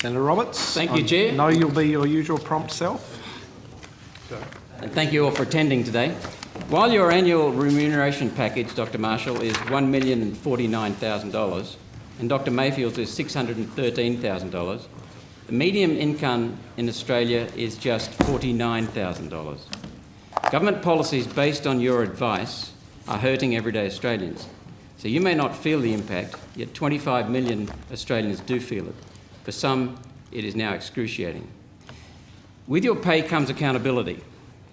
Senator Roberts. Thank you, Chair. I know you'll be your usual prompt self. And thank you all for attending today. While your annual remuneration package, Dr Marshall, is $1,049,000 and Dr Mayfield's is $613,000, the median income in Australia is just $49,000. Government policies based on your advice are hurting everyday Australians. So you may not feel the impact, yet 25 million Australians do feel it. For some, it is now excruciating. With your pay comes accountability.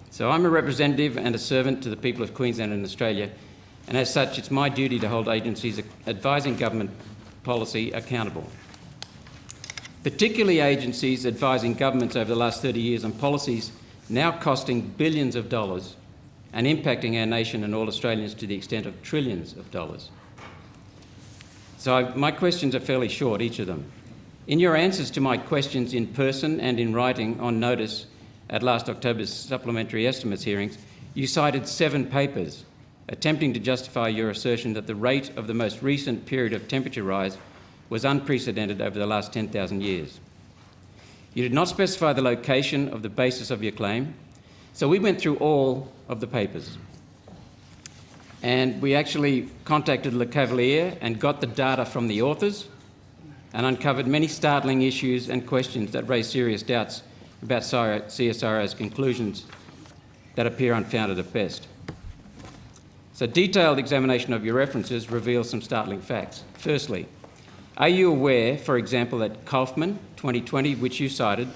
So I'm a representative and a servant to the people of Queensland and Australia, and as such, it's my duty to hold agencies advising government policy accountable. Particularly agencies advising governments over the last 30 years on policies now costing billions of dollars and impacting our nation and all Australians to the extent of trillions of dollars. So my questions are fairly short, each of them. In your answers to my questions in person and in writing on notice at last October's supplementary estimates hearings, you cited 7 papers attempting to justify your assertion that the rate of the most recent period of temperature rise was unprecedented over the last 10,000 years. You did not specify the location of the basis of your claim, so we went through all of the papers. And we actually contacted Le Cavalier and got the data from the authors and uncovered many startling issues and questions that raise serious doubts about CSIRO's conclusions that appear unfounded at best. So detailed examination of your references reveals some startling facts. Firstly, are you aware, for example, that Kaufman 2020, which you cited,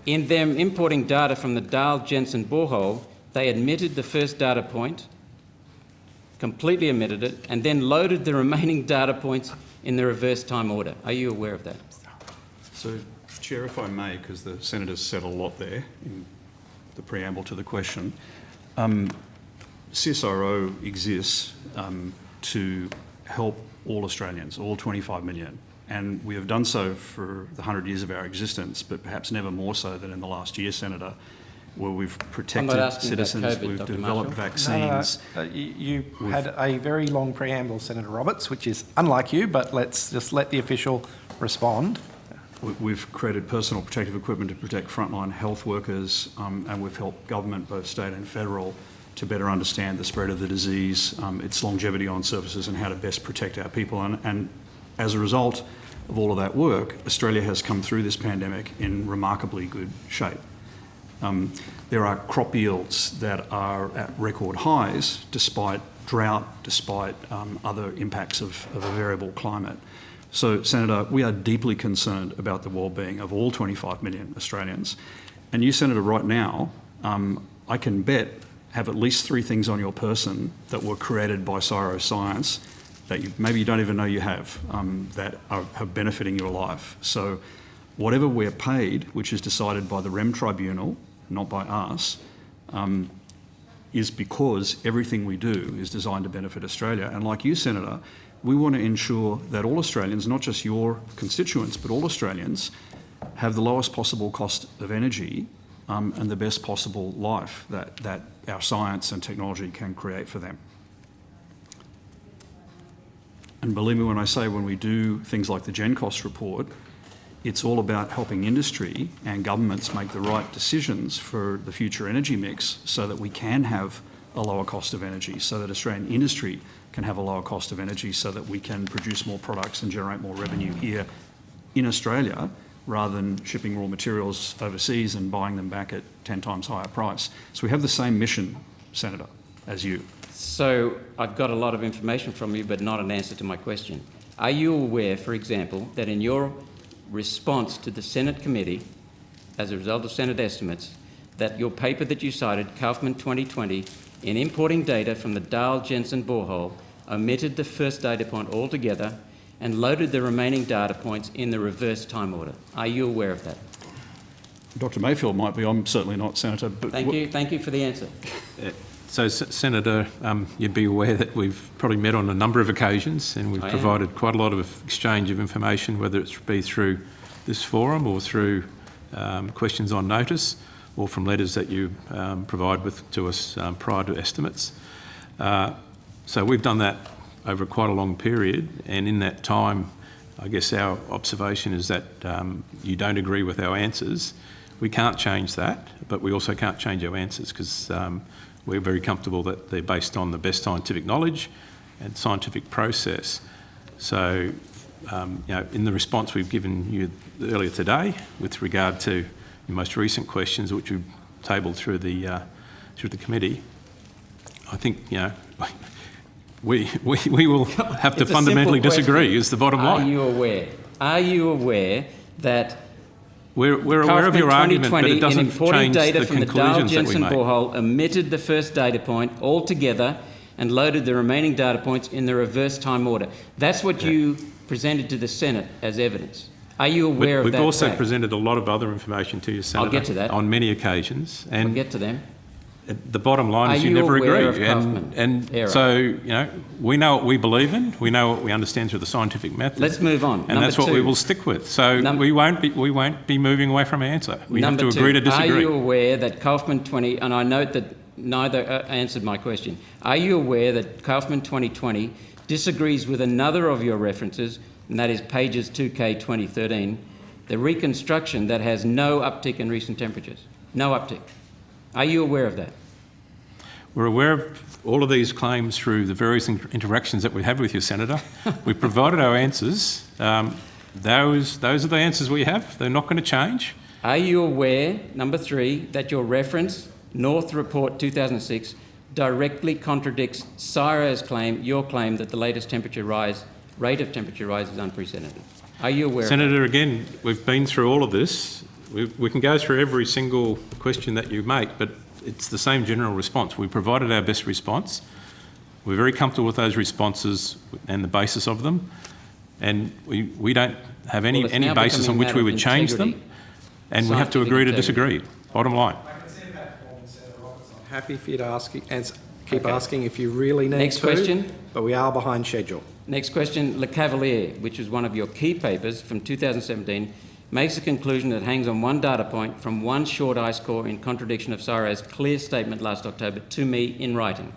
in them importing data from the Dahl-Jensen borehole, they omitted the first data point, completely omitted it, and then loaded the remaining data points in the reverse time order. Are you aware of that? So, Chair, if I may, because the Senator's said a lot there in the preamble to the question, CSIRO exists to help all Australians, all 25 million. And we have done so for the 100 years of our existence, but perhaps never more so than in the last year, Senator, where we've protected citizens, COVID, we've Dr. developed vaccines. You had a very long preamble, Senator Roberts, which is unlike you, but let's just let the official respond. We've created personal protective equipment to protect frontline health workers, and we've helped government, both state and federal, to better understand the spread of the disease, its longevity on services, and how to best protect our people. And as a result of all of that work, Australia has come through this pandemic in remarkably good shape. There are crop yields that are at record highs despite drought, despite other impacts of a variable climate. So, Senator, we are deeply concerned about the well-being of all 25 million Australians. And you, Senator, right now, I can bet, have at least 3 things on your person that were created by CSIRO science that maybe you don't even know you have, that are benefiting your life. So whatever we're paid, which is decided by the REM Tribunal, not by us, is because everything we do is designed to benefit Australia. And like you, Senator, we want to ensure that all Australians, not just your constituents, but all Australians, have the lowest possible cost of energy and the best possible life that our science and technology can create for them. And believe me when I say, when we do things like the Gen Cost report, it's all about helping industry and governments make the right decisions for the future energy mix so that we can have a lower cost of energy, so that Australian industry can have a lower cost of energy, so that we can produce more products and generate more revenue here in Australia, rather than shipping raw materials overseas and buying them back at 10 times higher price. So we have the same mission, Senator, as you. So I've got a lot of information from you, but not an answer to my question. Are you aware, for example, that in your response to the Senate committee, as a result of Senate estimates, that your paper that you cited, Kaufman 2020, in importing data from the Dahl-Jensen borehole, omitted the first data point altogether and loaded the remaining data points in the reverse time order? Are you aware of that? Dr. Mayfield might be. I'm certainly not, Senator. But Thank you for the answer. So, Senator, you'd be aware that we've probably met on a number of occasions, and we've provided quite a lot of exchange of information, whether it's be through this forum or through questions on notice, or from letters that you provide to us prior to estimates. So we've done that over quite a long period, and in that time I guess our observation is that you don't agree with our answers. We can't change that, but we also can't change our answers because we're very comfortable that they're based on the best scientific knowledge and scientific process. So, in the response we've given you earlier today with regard to your most recent questions, which we've tabled through the committee, I think, we will have to fundamentally disagree is the bottom line. Are you aware that we're aware of your argument, but it doesn't change data the from the conclusions that we Jensen make. borehole omitted the first data point altogether and loaded the remaining data points in the reverse time order? That's what you presented to the Senate as evidence. Are you aware of that? We've also fact? presented a lot of other information to you, Senator. I'll get to that. On many occasions. And I'll get to them. the bottom line is Are you you never aware agree. of Kaufman error? So, we know what we believe in. We know what we understand through the scientific method. Let's move on. And that's what we will stick with. So we won't be moving away from our answer. We have to agree to disagree. Are you aware that Kaufman 20, and I note that neither answered my question, are you aware that Kaufman 2020 disagrees with another of your references, and that is pages 2K 2013, the reconstruction that has no uptick in recent temperatures? No uptick. Are you aware of that? We're aware of all of these claims through the various interactions that we have with you, Senator. We've provided our answers. Those are the answers we have. They're not going to change. Are you aware, number 3, that your reference, North Report 2006, directly contradicts CSIRO's claim, your claim, that the latest rate of temperature rise is unprecedented? Are you aware Senator, of that? again, we've been through all of this. We can go through every single question that you make, but it's the same general response. We provided our best response. We're very comfortable with those responses and the basis of them, and we don't have any basis on which we would change them, and we have to agree to disagree. Bottom line. I can see that performance, Senator Roberts. I'm happy for you to keep asking if you really need Next question. But we are behind schedule. Next question. Le Cavalier, which is one of your key papers from 2017, makes a conclusion that hangs on one data point from one short ice core in contradiction of CSIRO's clear statement last October to me in writing.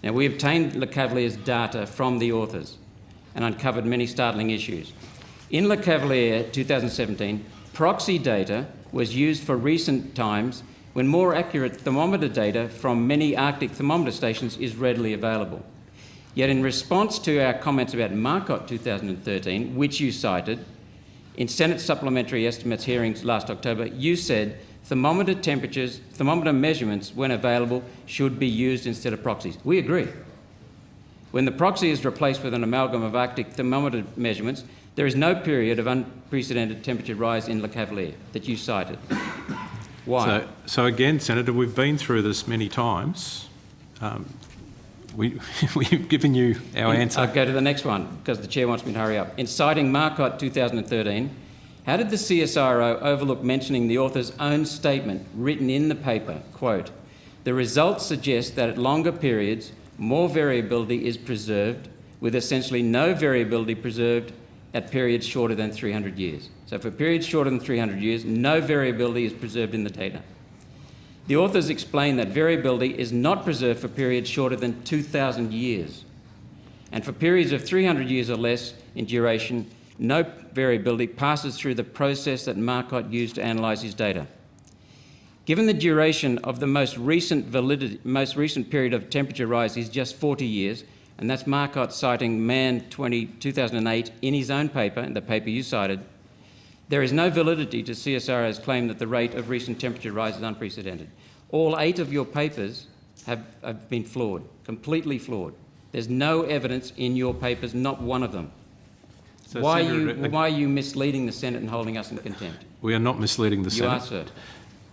Now, we obtained Le Cavalier's data from the authors and uncovered many startling issues. In Le Cavalier 2017, proxy data was used for recent times when more accurate thermometer data from many Arctic thermometer stations is readily available. Yet in response to our comments about Marcotte 2013, which you cited, in Senate supplementary estimates hearings last October, you said thermometer temperatures, thermometer measurements, when available, should be used instead of proxies. We agree. When the proxy is replaced with an amalgam of Arctic thermometer measurements, there is no period of unprecedented temperature rise in Le Cavalier that you cited. Why? So again, Senator, we've been through this many times. We've given you our answer. I'll go to the next one because the Chair wants me to hurry up. In citing Marcotte 2013, how did the CSIRO overlook mentioning the author's own statement written in the paper, quote, "The results suggest that at longer periods, more variability is preserved, with essentially no variability preserved at periods shorter than 300 years. So for periods shorter than 300 years, no variability is preserved in the data. The authors explain that variability is not preserved for periods shorter than 2,000 years. And for periods of 300 years or less in duration, no variability passes through the process that Marcotte used to analyse his data. Given the duration of the most recent period of temperature rise is just 40 years, and that's Marcotte citing Mann 2008 in his own paper, in the paper you cited, there is no validity to CSIRO's claim that the rate of recent temperature rise is unprecedented. All 8 of your papers have been flawed, completely flawed. There's no evidence in your papers, not one of them. So why Senator, are you misleading the Senate and holding us in contempt? We are not misleading the Senate. You are, sir.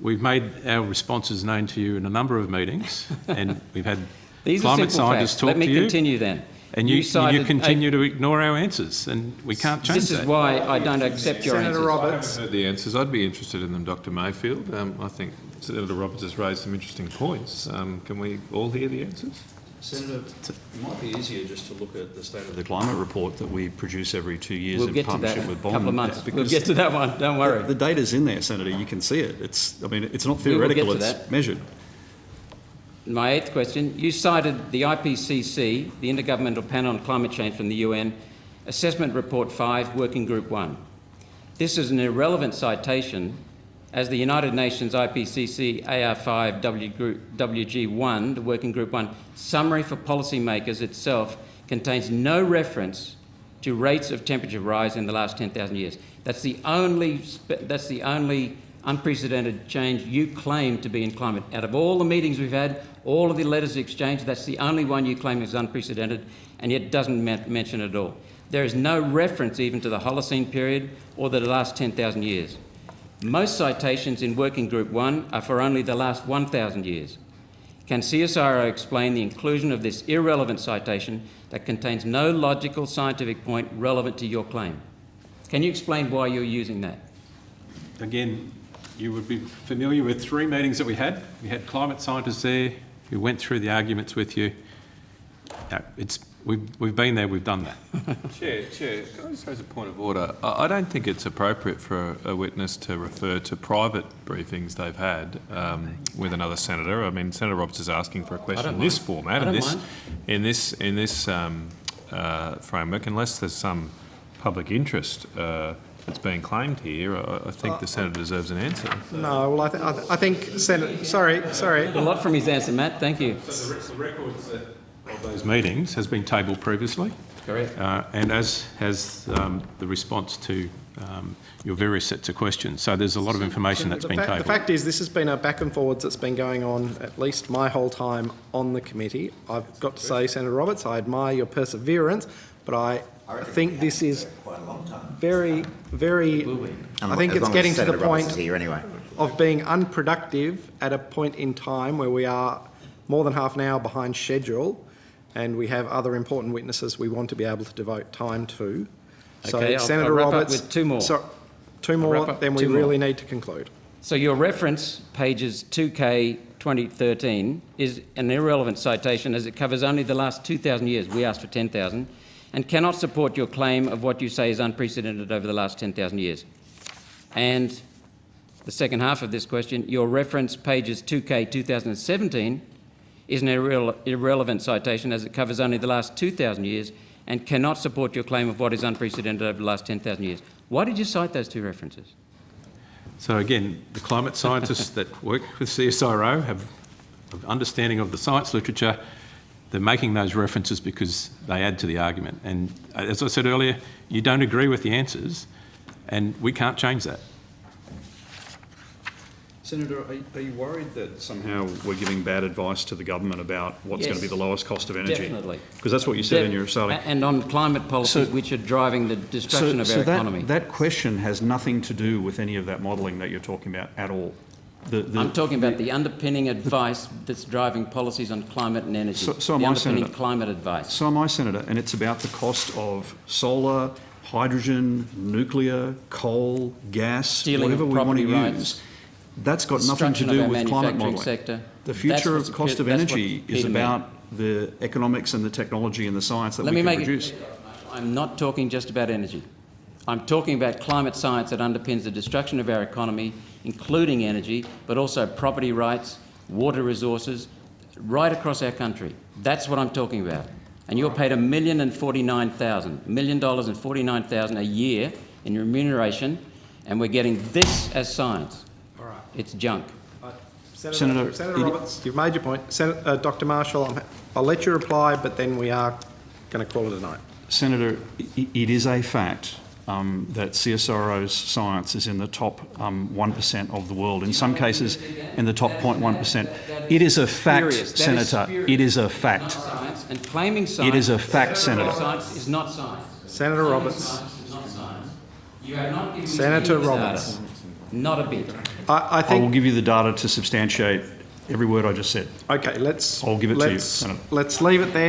We've made our responses known to you in a number of meetings, and we've had These climate are simple scientists facts. talk Let me to you. continue then. And you continue to ignore our answers, and we can't change that. This is why I don't accept your answers. Senator Roberts. I haven't heard the answers. I'd be interested in them, Dr. Mayfield. I think Senator Roberts has raised some interesting points. Can we all hear the answers? Senator, it might be easier just to look at the State of the Climate report that we produce every 2 years We'll in get to that partnership in with a Bond. couple of months. because We'll get to that one, don't worry. The data's in there, Senator. You can see it. It's not We will get theoretical, to it's that. measured. My 8th question, you cited the IPCC, the Intergovernmental Panel on Climate Change from the UN, Assessment Report 5, Working Group 1. This is an irrelevant citation as the United Nations IPCC AR5 WG1, the Working Group 1, Summary for Policymakers itself contains no reference to rates of temperature rise in the last 10,000 years. That's the only unprecedented change you claim to be in climate. Out of all the meetings we've had, all of the letters exchanged, that's the only one you claim is unprecedented, and yet doesn't mention it at all. There is no reference even to the Holocene period or the last 10,000 years. Most citations in Working Group 1 are for only the last 1,000 years. Can CSIRO explain the inclusion of this irrelevant citation that contains no logical scientific point relevant to your claim? Can you explain why you're using that? Again, you would be familiar with 3 meetings that we had. We had climate scientists there who went through the arguments with you. We've been there, we've done that. Chair, can I just raise a point of order? I don't think it's appropriate for a witness to refer to private briefings they've had with another senator. I mean, Senator Roberts is asking for a question in this format, in this framework, unless there's some public interest that's being claimed here. I think the senator deserves an answer. No, well, I think Senator. Sorry. A lot from his answer, Matt. Thank you. So the records of those meetings has been tabled previously. Correct. And as has the response to your various sets of questions. So there's a lot of information that's been tabled. The fact is, this has been a back and forwards that's been going on at least my whole time on the committee. I've got to say, Senator Roberts, I admire your perseverance, but I think this is very, very. I think it's getting to the point of being unproductive at a point in time where we are more than half an hour behind schedule, and we have other important witnesses we want to be able to devote time to. So, Okay, Senator I'll wrap Roberts, up with 2 more. Two more, then we really need to conclude. So your reference, pages 2K 2013, is an irrelevant citation as it covers only the last 2,000 years. We asked for 10,000, and cannot support your claim of what you say is unprecedented over the last 10,000 years. And the second half of this question, your reference, pages 2K 2017, is an irrelevant citation as it covers only the last 2,000 years and cannot support your claim of what is unprecedented over the last 10,000 years. Why did you cite those 2 references? So again, the climate scientists that work with CSIRO have an understanding of the science literature. They're making those references because they add to the argument. And as I said earlier, you don't agree with the answers, and we can't change that. Senator, are you worried that somehow we're giving bad advice to the government about what's going to be the lowest cost of energy? Definitely. Because that's what you said in your starting. And on climate policies which are driving the destruction of our economy. That question has nothing to do with any of that modelling that you're talking about at all. I'm talking about the underpinning advice that's driving policies on climate and energy. So am I, Senator. Climate advice. So am I, Senator, and it's about the cost of solar, hydrogen, nuclear, coal, gas, Stealing whatever of we want to property use. rights. That's got nothing to do with climate modelling. Sector. The future of cost of energy is about the economics and the technology and the science that we can produce. I'm not talking just about energy. I'm talking about climate science that underpins the destruction of our economy, including energy, but also property rights, water resources, right across our country. That's what I'm talking about. And you're paid $1,049,000, $1,049,000 a year in remuneration, and we're getting this as science. All right. It's junk. Senator Roberts, you've made your point. Dr. Marshall, I'll let you reply, but then we are going to call it a night. Senator, it is a fact that CSIRO's science is in the top 1% of the world. In some cases, in the top 0.1%. It is a fact, Senator. It is a fact. And claiming science. It is a fact, Senator. Science is not science. Senator Roberts. You have not given Senator me Roberts. Data. Not a bit. I I think. will give you the data to substantiate every word I just said. Okay, let's. I'll give it to you, Senator. Let's leave it there.